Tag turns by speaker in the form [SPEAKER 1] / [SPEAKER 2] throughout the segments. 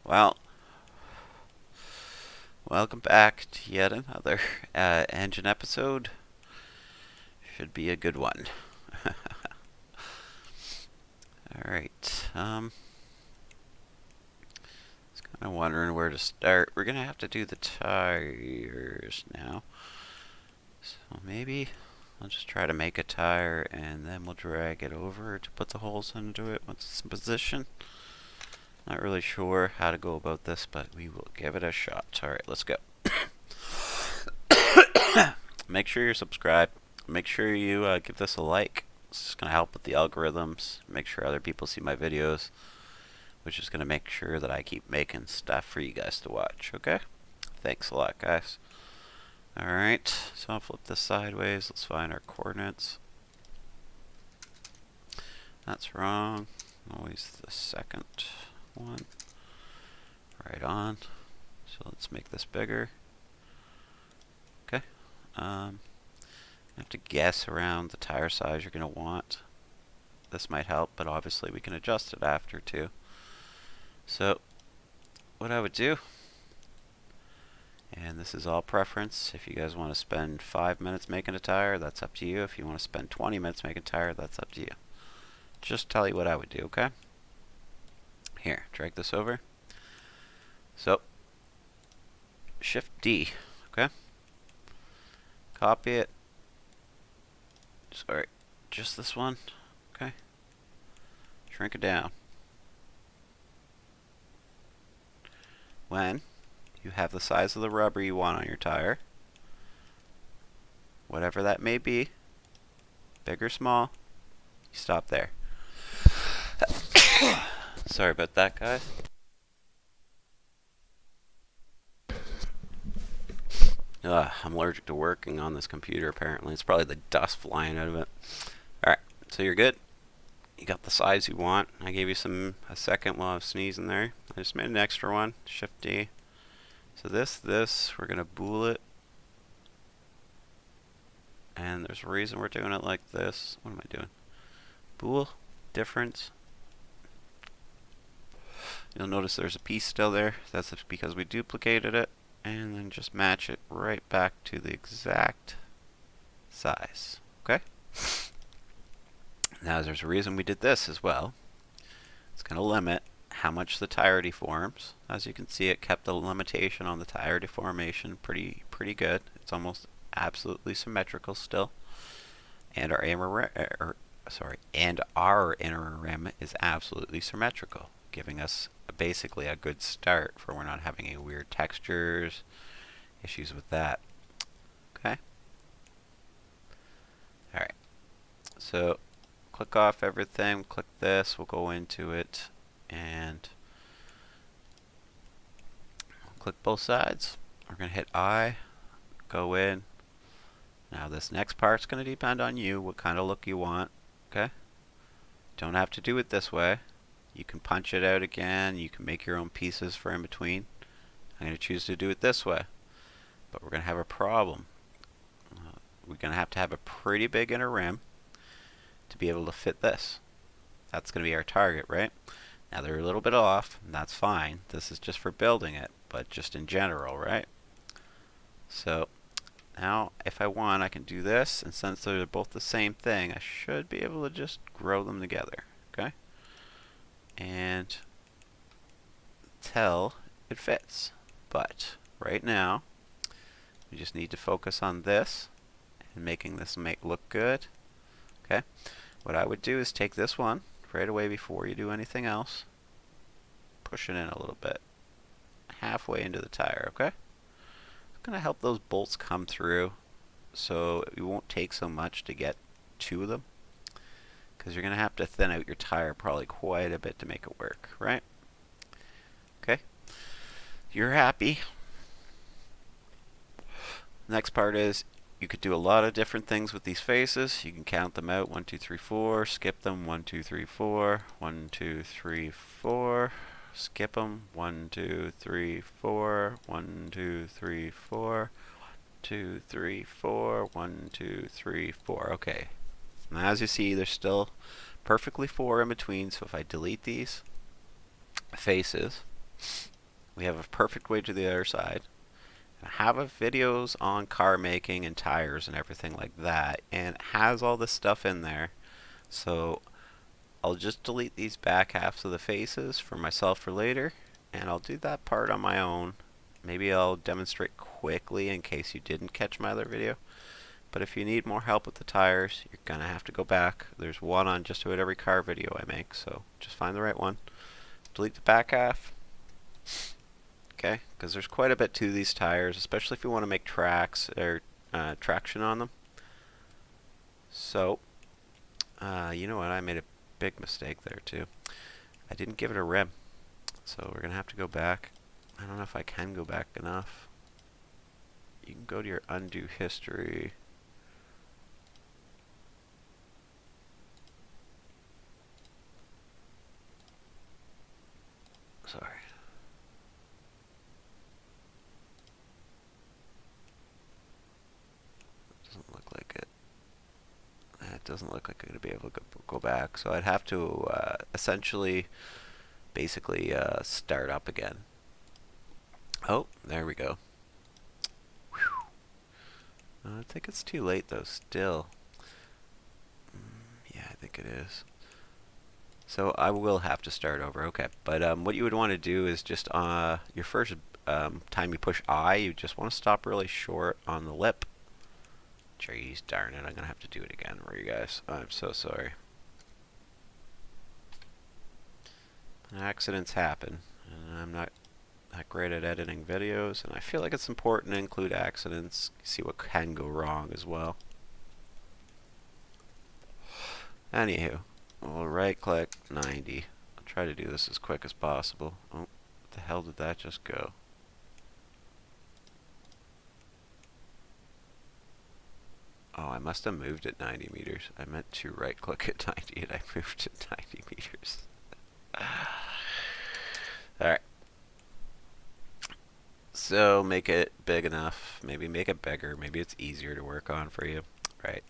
[SPEAKER 1] Well, welcome back to yet another engine episode. Should be a good one. Alright, just kind of wondering where to start. We're going to have to do the tires now. So maybe I'll just try to make a tire and then we'll drag it over to put the holes into it once it's in position. Not really sure how to go about this, but we will give it a shot. Alright, let's go. Make sure you're subscribed. Make sure you give this a like. It's going to help with the algorithms. Make sure other people see my videos, which is going to make sure that I keep making stuff for you guys to watch. Okay? Thanks a lot, guys. Alright, so I'll flip this sideways. Let's find our coordinates. That's wrong. Always the second one. Right on. So let's make this bigger. Okay. I have to guess around the tire size you're going to want. This might help, but obviously we can adjust it after too. So what I would do, and this is all preference, if you guys want to spend 5 minutes making a tire, that's up to you. If you want to spend 20 minutes making a tire, that's up to you. Just tell you what I would do, okay? Here, drag this over. So Shift D, okay? Copy it. Sorry, just this one. Okay. Shrink it down. When you have the size of the rubber you want on your tire, whatever that may be, big or small, you stop there. Sorry about that, guys. I'm allergic to working on this computer, apparently. It's probably the dust flying out of it. Alright, so you're good. You got the size you want. I gave you a second while I was sneezing there. I just made an extra one. Shift D. So this, we're going to bool it. And there's a reason we're doing it like this. What am I doing? Bool, difference. You'll notice there's a piece still there. That's because we duplicated it. And then just match it right back to the exact size. Okay? Now there's a reason we did this as well. It's going to limit how much the tire deforms. As you can see, it kept the limitation on the tire deformation pretty good. It's almost absolutely symmetrical still. And our inner rim is absolutely symmetrical, giving us basically a good start for we're not having any weird textures, issues with that. Okay? Alright. So click off everything, click this, we'll go into it and click both sides. We're going to hit I, go in. Now this next part's going to depend on you, what kind of look you want. Okay? Don't have to do it this way. You can punch it out again. You can make your own pieces for in between. I'm going to choose to do it this way. But we're going to have a problem. We're going to have a pretty big inner rim to be able to fit this. That's going to be our target, right? Now they're a little bit off, and that's fine. This is just for building it, but just in general, right? So now if I want, I can do this, and since they're both the same thing, I should be able to just grow them together, okay? And till it fits. But right now we just need to focus on this and making this look good. Okay, what I would do is take this one right away before you do anything else, push it in a little bit halfway into the tire. Okay, it's going to help those bolts come through so it won't take so much to get to them, because you're going to have to thin out your tire probably quite a bit to make it work, right? Okay. You're happy. Next part is you could do a lot of different things with these faces. You can count them out. 1, 2, 3, 4. Skip them. 1, 2, 3, 4. 1, 2, 3, 4. Skip them. 1, 2, 3, 4. 1, 2, 3, 4. 2, 3, 4. 1, 2, 3, 4. Okay. Now as you see, there's still perfectly 4 in between, so if I delete these faces, we have a perfect way to the other side. I have videos on car making and tires and everything like that, and it has all this stuff in there. So I'll just delete these back halves of the faces for myself for later, and I'll do that part on my own. Maybe I'll demonstrate quickly in case you didn't catch my other video. But if you need more help with the tires, you're going to have to go back. There's one on just about every car video I make, so just find the right one. Delete the back half. Okay, because there's quite a bit to these tires, especially if you want to make tracks or traction on them. So, you know what? I made a big mistake there too. I didn't give it a rim, so we're going to have to go back. I don't know if I can go back enough. You can go to your undo history. Sorry. Doesn't look like it. It doesn't look like I'm going to be able to go back. So I'd have to essentially, basically start up again. Oh, there we go. I think it's too late though still. Yeah, I think it is. So I will have to start over. Okay, but what you would want to do is just your first time you push I, you just want to stop really short on the lip. Jeez darn it, I'm going to have to do it again for you guys. I'm so sorry. Accidents happen, and I'm not that great at editing videos, and I feel like it's important to include accidents, see what can go wrong as well. Anywho, we'll right click 90. I'll try to do this as quick as possible. Oh, what the hell did that just go? Oh, I must have moved it 90 meters. I meant to right click at 90 and I moved it 90 meters. Alright. So make it big enough. Maybe make it bigger. Maybe it's easier to work on for you. Right.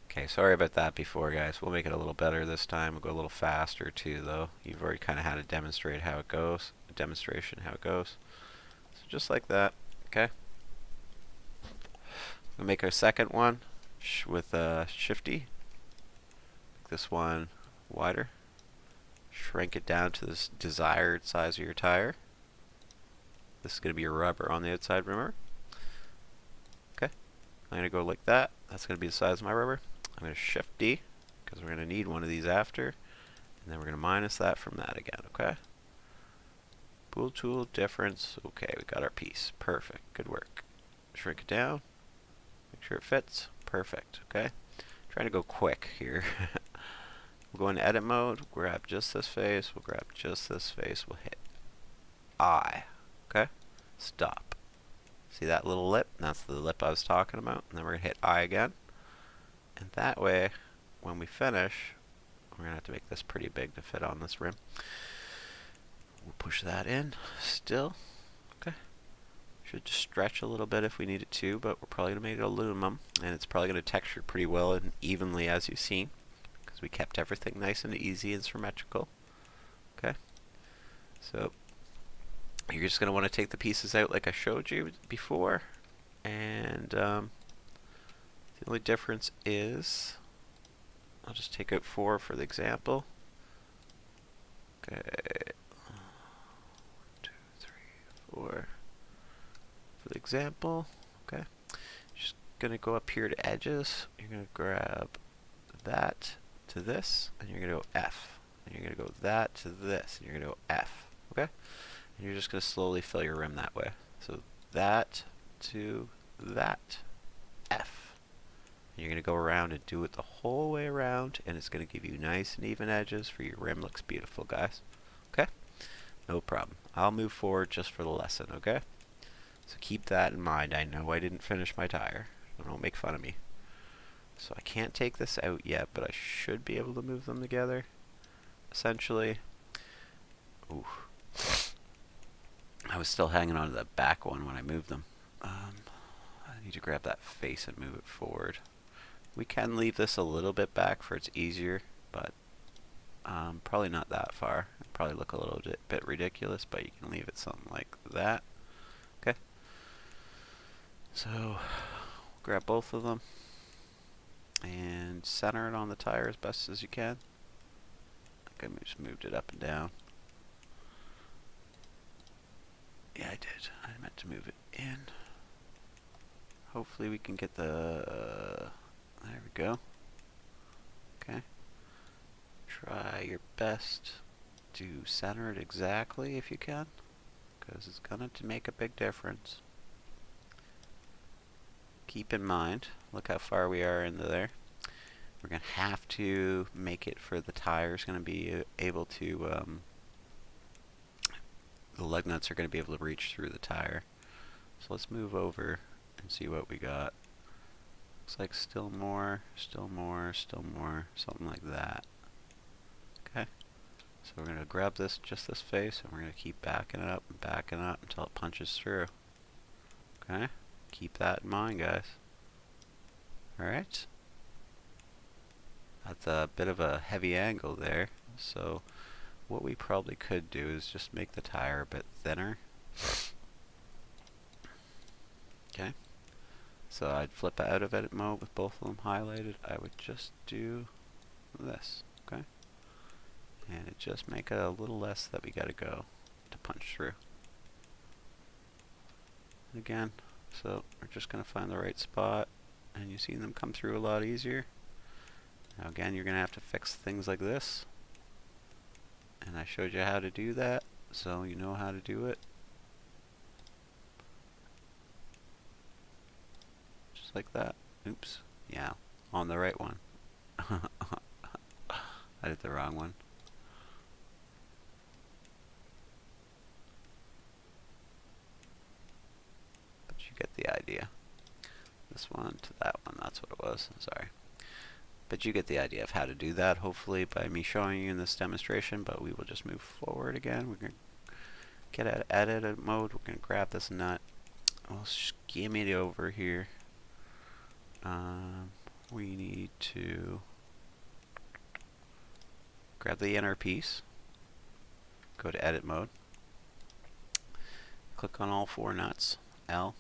[SPEAKER 1] Okay, sorry about that before, guys. We'll make it a little better this time. We'll go a little faster too, though. You've already kind of had to demonstrate how it goes. A demonstration how it goes. So just like that. Okay. We'll make our second one with Shifty. Make this one wider. Shrink it down to this desired size of your tire. This is going to be your rubber on the outside, remember? Okay. I'm going to go like that. That's going to be the size of my rubber. I'm going to Shift D, because we're going to need one of these after. And then we're going to minus that from that again, okay? Pool tool, difference. Okay, we got our piece. Perfect. Good work. Shrink it down. Make sure it fits. Perfect, okay? Trying to go quick here. We'll go into edit mode, grab just this face, we'll grab just this face, we'll hit I, okay? Stop. See that little lip? That's the lip I was talking about. And then we're going to hit I again. And that way, when we finish, we're going to have to make this pretty big to fit on this rim. We'll push that in still. Okay. Should just stretch a little bit if we need it to, but we're probably going to make it aluminum. And it's probably going to texture pretty well and evenly as you've seen. We kept everything nice and easy and symmetrical. Okay. So you're just going to want to take the pieces out like I showed you before. And the only difference is, I'll just take out 4 for the example. Okay. 1, 2, 3, 4 for the example. Okay. Just going to go up here to edges. You're going to grab that to this, and you're going to go F. And you're going to go that to this, and you're going to go F. Okay? And you're just going to slowly fill your rim that way. So that to that, F. And you're going to go around and do it the whole way around, and it's going to give you nice and even edges for your rim. Looks beautiful, guys. Okay? No problem. I'll move forward just for the lesson, okay? So keep that in mind. I know I didn't finish my tire. So don't make fun of me. So I can't take this out yet, but I should be able to move them together, essentially. Ooh. I was still hanging on to the back one when I moved them. I need to grab that face and move it forward. We can leave this a little bit back for it's easier, but Probably not that far. It'll probably look a little bit ridiculous, but you can leave it something like that. Okay. So grab both of them and center it on the tire as best as you can. I think I just moved it up and down. Yeah, I did. I meant to move it in. Hopefully we can get the... there we go. Okay. Try your best to center it exactly if you can, because it's going to make a big difference. Keep in mind, look how far we are into there. We're going to have to make it for the tires going to be able to, the lug nuts are going to be able to reach through the tire. So let's move over and see what we got. Looks like still more, still more, still more, something like that. Okay. So we're going to grab just this face, and we're going to keep backing it up and backing it up until it punches through. Okay? Keep that in mind, guys. Alright? That's a bit of a heavy angle there, so what we probably could do is just make the tire a bit thinner. Okay? So I'd flip out of edit mode with both of them highlighted. I would just do this, okay? And it just make it a little less that we gotta go to punch through. And again, so we're just gonna find the right spot, and you see them come through a lot easier. Now again, you're gonna have to fix things like this, and I showed you how to do that, so you know how to do it. Just like that. Oops. Yeah, on the right one. I did the wrong one. But you get the idea. This one to that one, that's what it was. Sorry. But you get the idea of how to do that, hopefully, by me showing you in this demonstration. But we will just move forward again. We're going to get out of edit mode. We're going to grab this nut. We'll skim it over here. We need to grab the inner piece. Go to edit mode. Click on all four nuts. L.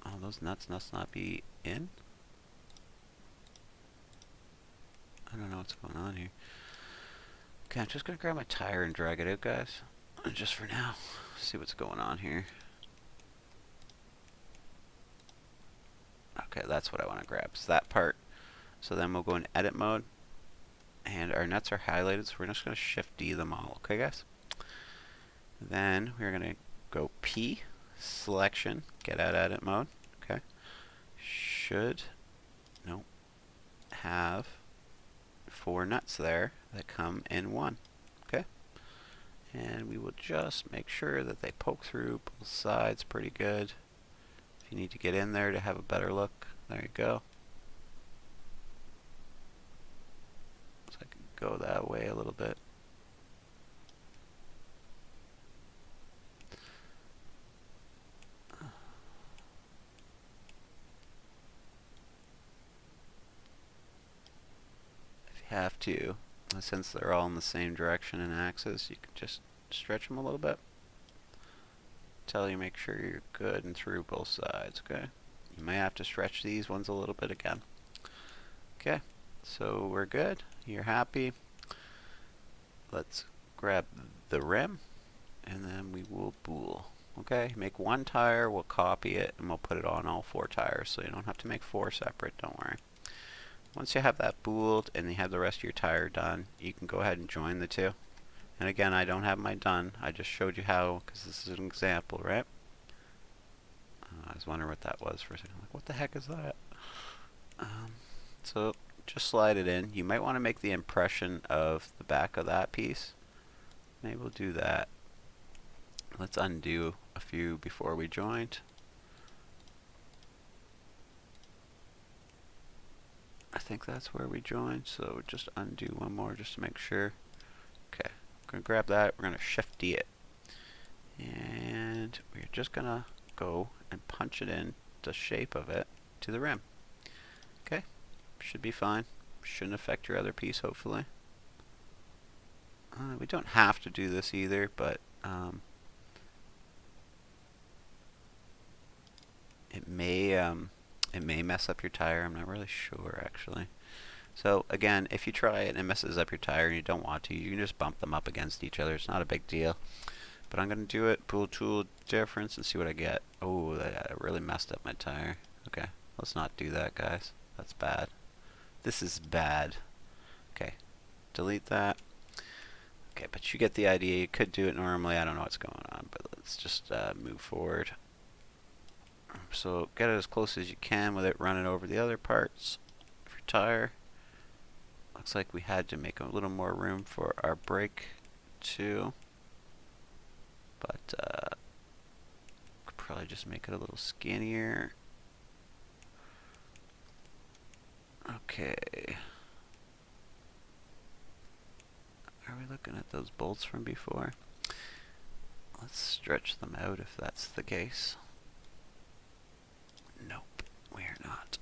[SPEAKER 1] Oh, those nuts must not be in? I don't know what's going on here. Okay, I'm just going to grab my tire and drag it out, guys. Just for now. See what's going on here. Okay, that's what I want to grab. It's that part. So then we'll go in edit mode. And our nuts are highlighted, so we're just going to shift D them all. Okay, guys? Then we're going to go P, selection, get out of edit mode. Okay. Should, nope, have 4 nuts there that come in one. Okay. And we will just make sure that they poke through both sides pretty good. If you need to get in there to have a better look, there you go. So I can go that way a little bit. Have to, since they're all in the same direction and axis, you can just stretch them a little bit until you make sure you're good and through both sides. Okay, you may have to stretch these ones a little bit again. Okay, so we're good, you're happy. Let's grab the rim and then we will bool. Okay, make one tire, we'll copy it, and we'll put it on all 4 tires, so you don't have to make 4 separate, don't worry. Once you have that booled and you have the rest of your tire done, you can go ahead and join the two. And again, I don't have mine done. I just showed you how, because this is an example, right? I was wondering what that was for a second. Like, what the heck is that? So just slide it in. You might want to make the impression of the back of that piece. Maybe we'll do that. Let's undo a few before we joined. I think that's where we joined, so just undo one more just to make sure. Okay, we're going to grab that, we're going to shift D it. And we're just going to go and punch it in the shape of it to the rim. Okay, Should be fine. Shouldn't affect your other piece, hopefully. We don't have to do this either, but it may mess up your tire. I'm not really sure, actually. So again, if you try it and it messes up your tire and you don't want to, you can just bump them up against each other. It's not a big deal. But I'm going to do it, pull tool difference, and see what I get. Oh, that really messed up my tire. Okay, let's not do that, guys. That's bad. This is bad. Okay, delete that. Okay, but you get the idea. You could do it normally. I don't know what's going on, but let's just move forward. So get it as close as you can with it running over the other parts of your tire. Looks like we had to make a little more room for our brake too. But could probably just make it a little skinnier. Okay. Are we looking at those bolts from before? Let's stretch them out if that's the case. Nope, we are not.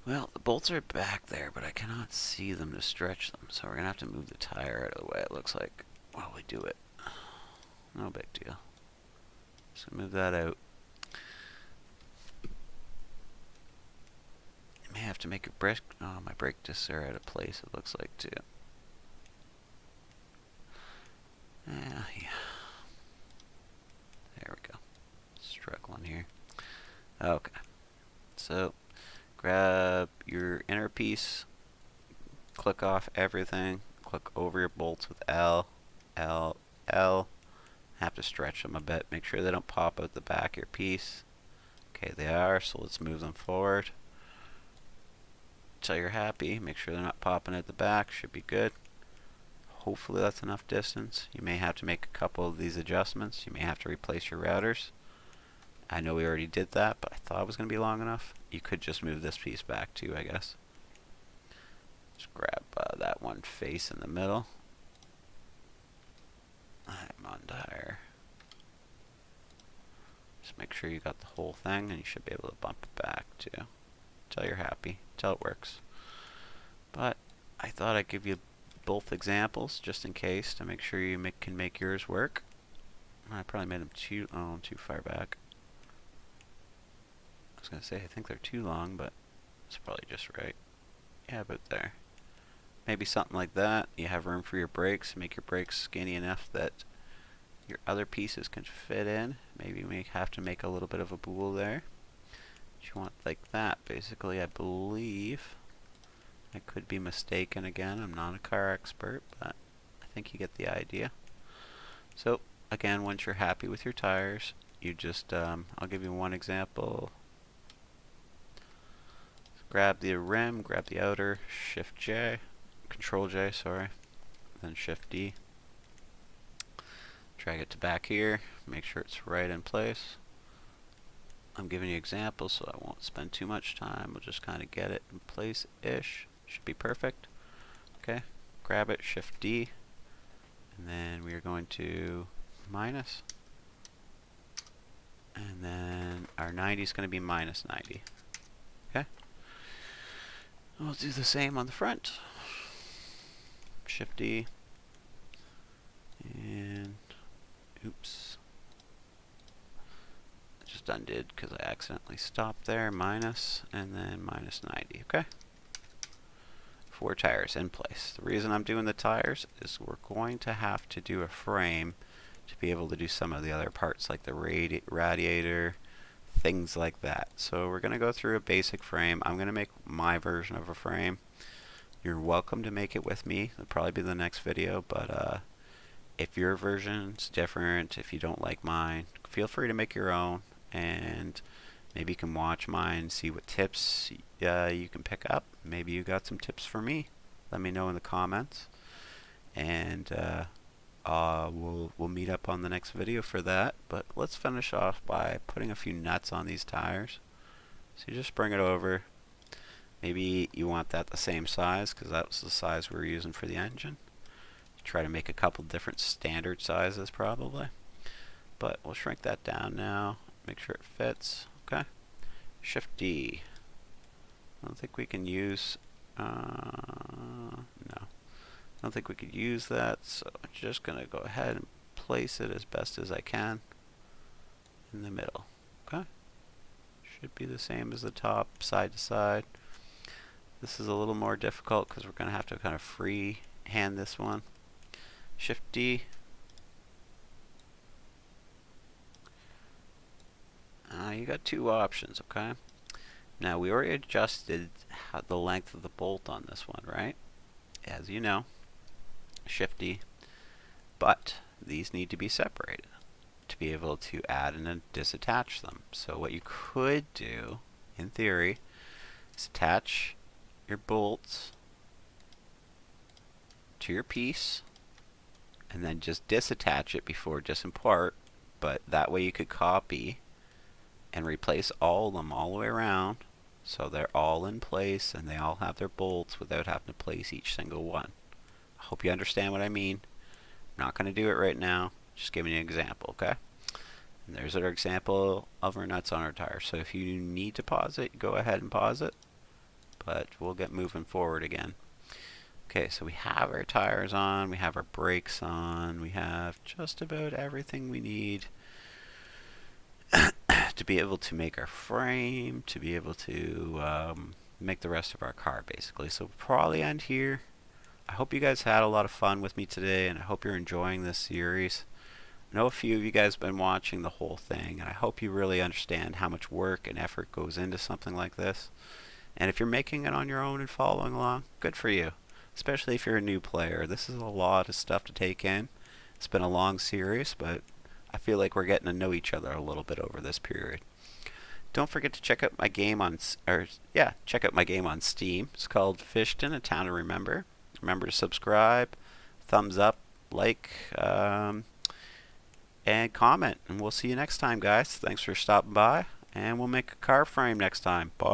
[SPEAKER 1] Well, the bolts are back there, but I cannot see them to stretch them, so we're going to have to move the tire out of the way, it looks like, while we do it. No big deal. So move that out. You may have to make your brake. Oh, my brake discs are out of place, it looks like, too. Yeah. There we go. Struggling here. Okay. So, grab your inner piece, click off everything, click over your bolts with L, L, L. Have to stretch them a bit, make sure they don't pop out the back of your piece. Okay, they are, so let's move them forward. Until you're happy, make sure they're not popping at the back, should be good. Hopefully that's enough distance. You may have to make a couple of these adjustments. You may have to replace your routers. I know we already did that, but I thought it was going to be long enough. You could just move this piece back too, I guess. Just grab that one face in the middle. I'm on tire. Just make sure you got the whole thing, and you should be able to bump it back too. Until you're happy, until it works. But I thought I'd give you both examples just in case to make sure you can make yours work. I probably made them too far back. I was going to say, I think they're too long, but it's probably just right. Yeah, about there. Maybe something like that. You have room for your brakes. Make your brakes skinny enough that your other pieces can fit in. Maybe you may have to make a little bit of a bowl there. But you want like that, basically, I believe. I could be mistaken again. I'm not a car expert, but I think you get the idea. So, again, once you're happy with your tires, you just, I'll give you one example. Grab the rim, grab the outer, Shift J, Control J, sorry, then Shift D. Drag it to back here, make sure it's right in place. I'm giving you examples, so I won't spend too much time. We'll just kind of get it in place-ish. Should be perfect. Okay, grab it, Shift D, and then we are going to minus. And then our 90 is going to be minus 90. Okay. We'll do the same on the front. Shift D. And oops. I just undid because I accidentally stopped there. Minus and then minus 90. Okay. 4 tires in place. The reason I'm doing the tires is we're going to have to do a frame to be able to do some of the other parts like the radiator, things like that. So we're going to go through a basic frame. I'm going to make my version of a frame. You're welcome to make it with me. It'll probably be the next video, but if your version's different, if you don't like mine, feel free to make your own, and maybe you can watch mine, see what tips you can pick up. Maybe you got some tips for me. Let me know in the comments, and we'll meet up on the next video for that. But let's finish off by putting a few nuts on these tires. So you just bring it over, Maybe you want that the same size because that was the size we were using for the engine. Try to make a couple different standard sizes probably. But we'll shrink that down now. Make sure it fits. Okay. Shift D. I don't think we can use... no. I don't think we could use that, so I'm just going to go ahead and place it as best as I can in the middle. Okay. Should be the same as the top, side to side. This is a little more difficult because we're going to have to kind of free hand this one. Shift D. You got two options, okay? Now we already adjusted the length of the bolt on this one, right? As you know, Shift D. But these need to be separated to be able to add and then disattach them. So what you could do, in theory, is attach your bolts to your piece and then just disattach it before disimpart, but that way you could copy and replace all of them all the way around so they're all in place and they all have their bolts without having to place each single one. I hope you understand what I mean. I'm not going to do it right now, just giving you an example, okay? And there's our example of our nuts on our tires. So if you need to pause it, go ahead and pause it, but we'll get moving forward again. Okay, so we have our tires on, we have our brakes on, we have just about everything we need to be able to make our frame, to be able to make the rest of our car basically. So we'll probably end here. I hope you guys had a lot of fun with me today, and I hope you're enjoying this series. I know a few of you guys have been watching the whole thing, and I hope you really understand how much work and effort goes into something like this. And if you're making it on your own and following along, good for you. Especially if you're a new player. This is a lot of stuff to take in. It's been a long series, but I feel like we're getting to know each other a little bit over this period. Don't forget to check out my game on check out my game on Steam. It's called Fishton: A Town to Remember. Remember to subscribe, thumbs up, like, and comment. And we'll see you next time, guys. Thanks for stopping by, and we'll make a car frame next time. Bye.